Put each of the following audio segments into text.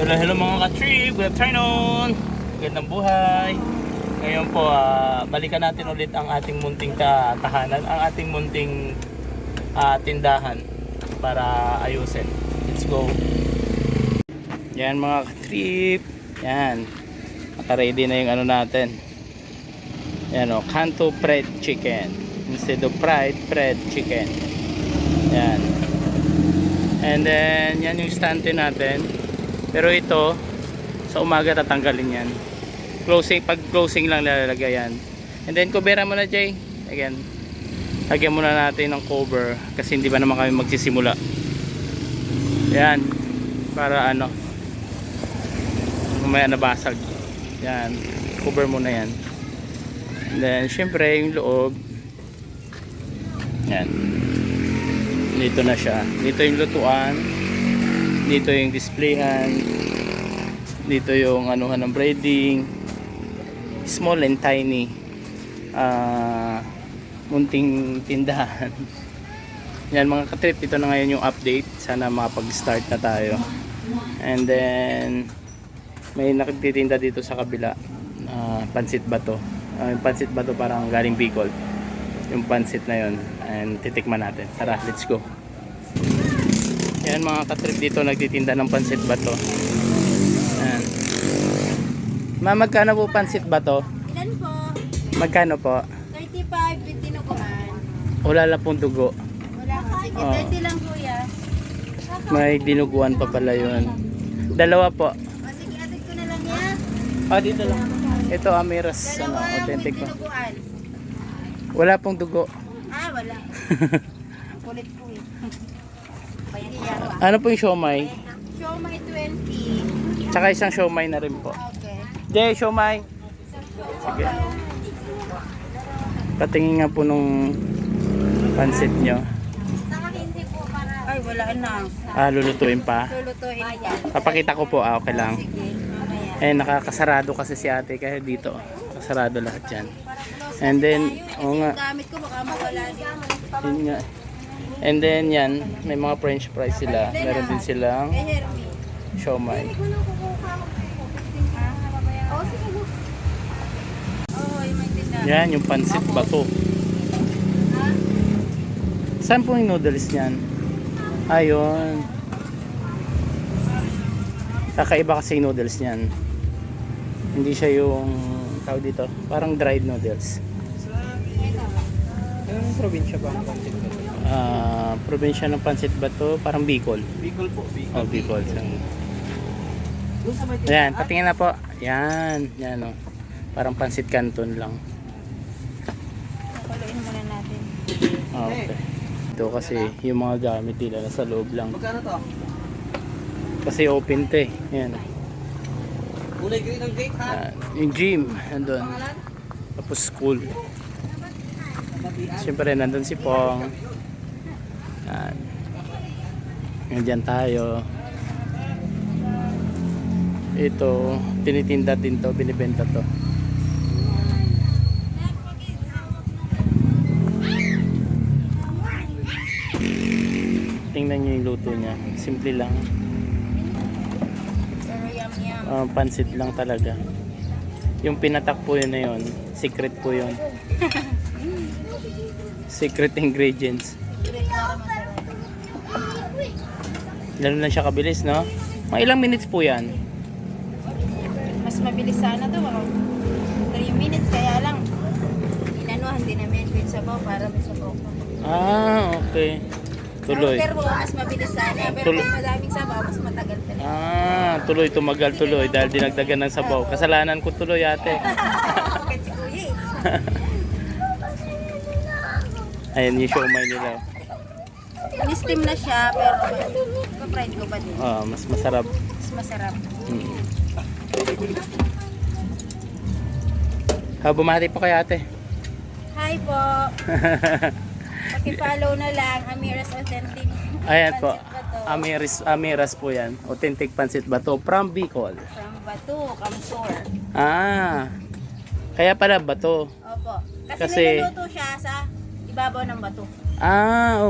Hello mga ka-trip, good afternoon, magandang buhay. Ngayon po, balikan natin ulit ang ating munting tahanan, ang ating munting tindahan para ayusin. Let's go. Yan mga ka-trip, yan, naka-ready na yung ano natin. Yan o, Kanto fried chicken instead of fried chicken. Yan. And then, yan yung stante natin. Pero ito, sa umaga tatanggalin yan. Pag closing lang lalagay yan. And then, kubera mo na, Jay. Again, lagyan muna natin ng cover. Kasi hindi ba naman kami magsisimula. Yan. Para ano, mamaya nabasag. Yan. Cover muna yan. And then, syempre, yung loob. Yan. Dito na siya. Dito yung lutuan. Dito yung displayhan. Dito yung anuhan ng breading. Small and tiny. Munting tindahan. Yan mga katrip. Ito na ngayon yung update. Sana makapag-start na tayo. And then may nakititinda dito sa kabila. Pansit bato. Yung pansit bato parang galing Bicol. Yung pansit na yun. And titikman natin. Tara, let's go. Yan mga katrip, dito nagtitinda ng pansit bato. Yan. Magkano po pansit bato? Ilan po? Magkano po? 35 with dinuguan. Wala lang pong dugo. Wala ka. Sige, Oh. 30 lang kuya. May dinuguan pa pala yun. Dalawa po. O sige, atin ko na lang yan. Dito lang. Ito Amiras, Dalawa authentic with pa. dinuguan. Wala pong dugo. Wala. Ang kulit ko eh. Bayan niya. Ano po yung siomay? Siomay 20. Tsaka isang siomay na rin po. Okay. Jay, siomay. Sige. Patingin nga po nung pansit nyo. Saka hindi po para... Ay, wala na. Lulutuin pa. Lulutuin yan. Papakita ko po, okay lang. Sige, mamaya. Nakakasarado kasi si ate kaya dito. Kasarado lahat yan. And then, oo nga. Yung gamit ko baka mawala din. Yun nga. And then yan, may mga french fries sila. Meron din silang Kay Hermie. siomay. Oo, sige. Oo, yung may tinda. Yan, yung pansit bato. Saan po yung noodles niyan? Ayun. Kakaiba kasi yung noodles niyan. Hindi siya yung tawag dito. Parang dried noodles. Anong probinsya ba ang pansit bato? Probinsya ng pansit bato, parang Bicol. Bicol po. Oh, Bicol. Doon sa may Ayan, patingin na po. Yan, yan o. Parang pansit canton lang. Paluin muna natin. Okay. Ito kasi yung mga gamit nila nasa loob lang. Magkano to? Kasi open to eh. Yan. Kulay green ang gate ha? Yung gym, nandun. Pangalan? Tapos school. Siyempre nandun si Pong. Yan. Nandiyan tayo. Ito, tinitinda din to, binibenta to. Tingnan nyo yung luto niya. Simple lang. Pero yum. Pansit lang talaga. Yung pinatak po yun na yun. Secret po yun. Secret ingredients. Lalo lang siya kabilis, no? Mga ilang minutes po yan? Mas mabilis sana to. 3 minutes kaya lang. Inanuhan din namin yung sabaw para may sabaw pa. Okay. Tuloy. Pero mas mabilis sana. Pero Tuloy. kung madaming sabaw, mas matagal talaga. Tuloy, tumagal tuloy dahil dinagdagan ng sabaw. Kasalanan ko tuloy, ate. Bakit si kuya eh. Ayan yung siomay nila. Ni-steam na siya, pero pa-fried ko pa din. Mas masarap. Mas masarap. Bumati po kay ate. Hi po. Paki-follow na lang, Amiras Authentic. Ayan po. Pansit Bato. Amiras po yan. Authentic pansit bato from Bicol. From Bato, Kamsur. Kaya pala bato. Opo. Kasi Kasi- niluluto siya sa ibabaw ng bato.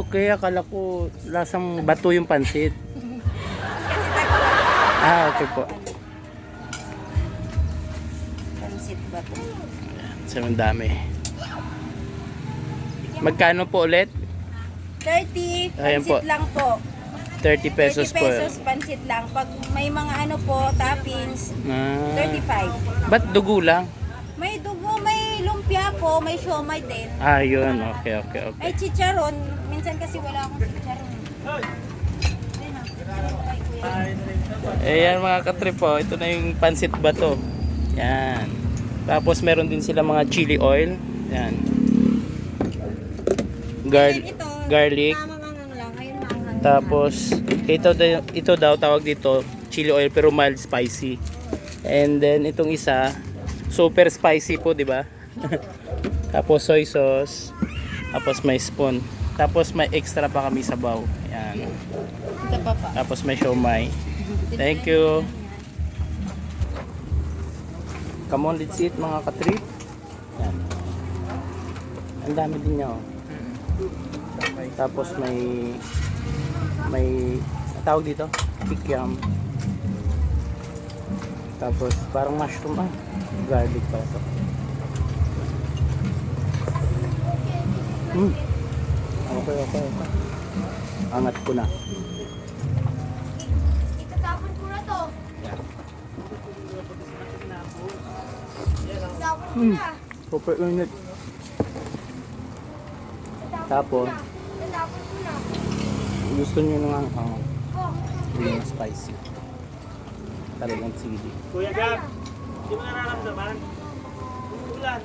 Okay. Akala ko lasang bato yung pansit. Kasi taga Okay po. Pansit ba po? So, ang dami. Magkano po ulit? 30, Ayan pansit po. lang po. 30 pesos 30 po. pesos pansit lang. Pag may mga ano po, toppings, Ah, 35. ba't dugo lang? May dugo, may lumpia po, may siomay din. Ah, yun. Okay, okay, okay. May chicharon. Minsan kasi wala akong chicharon. Ayun na. Ay, kuya. Ayan mga katrip po, ito na yung pansit bato. Yan. Tapos meron din sila mga chili oil. Yan. Ito, Garlic. tamang ano lang. Ayun, maanghang. Tapos ito daw tawag dito chili oil pero mild spicy. And then itong isa super spicy po, di ba? Tapos soy sauce. Tapos may spoon. Tapos may extra pa kami sabaw. Yan. Ito pa pa. Tapos may siomay. Thank you. Come on, let's eat mga katrip. Yan. Ang dami din niya oh. Tapos may tawag dito, kikiam. Tapos parang mushroom garlic pa ito. Okay, okay, okay. Angat ko na. Itatapon ko na to. Yan. Itatapon ko na. Super init. Tapos Itatapon ko na. gusto niyo nung Oh. hindi na spicy. Talagang sili. Kuya Gab, di mo nararamdaman? Ulan.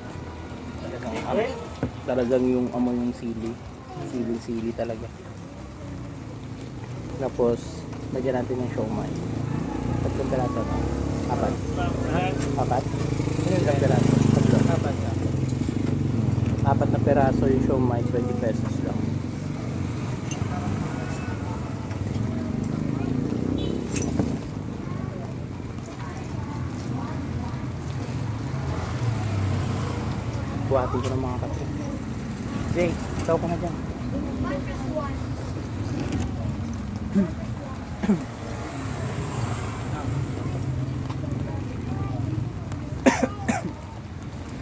Talagang yung amoy ng sili. Sili talaga. Tapos, lagyan natin ng siomay. Tatlong peraso na. Apat. Apat? Ilang peraso? Tatlo. Apat na peraso yung siomay, 20 pesos lang. Buhati ko ng mga kape. Jay, ikaw ka na dyan.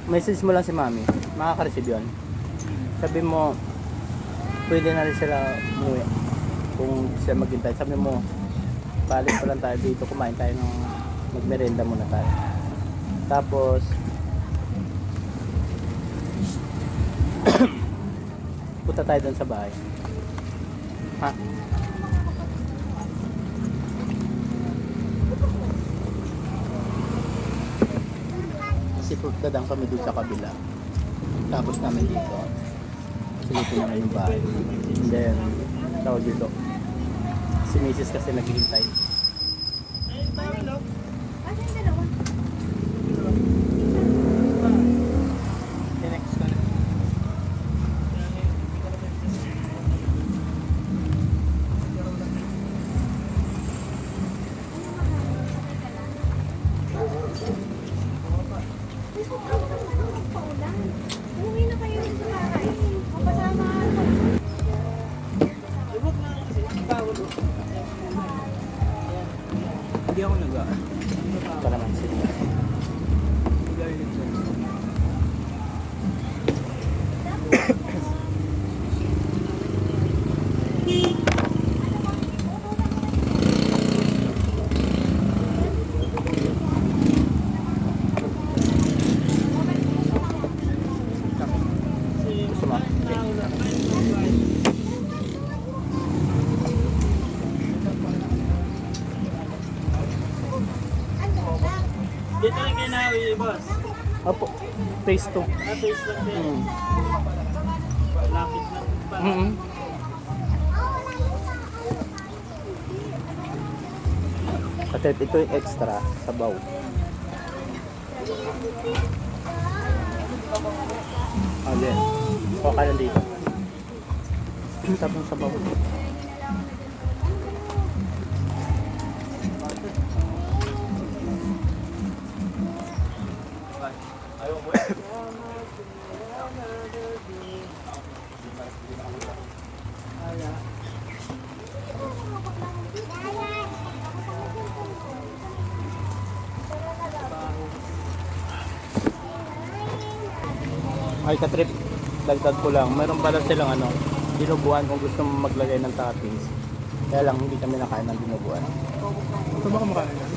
Message mo lang si mami. Makaka-receive yun. Sabi mo, pwede na rin sila umuwi. Kung sila maghintay. Sabi mo, palit pa lang tayo dito. Kumain tayo ng magmerenda muna tayo. Tapos, punta tayo doon sa bahay. Ha? Kasi dadang kami doon sa kabila. Tapos namin dito. Silipin namin yung bahay. And then, tawag dito. Si Mrs. kasi naghihintay. Next ko na. Uwi na kayo sa bahay. Kapasama ako. Hindi ako nag Para man sila. Gusto mo? Dito lang kinawi, boss. Opo. Phase 2. Taste lang din. Lapit lang pa. At ito yung extra sabaw. Again. Kuha ka lang dito. Tapos sabaw. Ay, katrip, dagdag ko lang. Meron pala silang dinuguan kung gusto mo maglagay ng toppings. Kaya lang, hindi kami nakain ng dinuguan. Ito ba kumakain yan?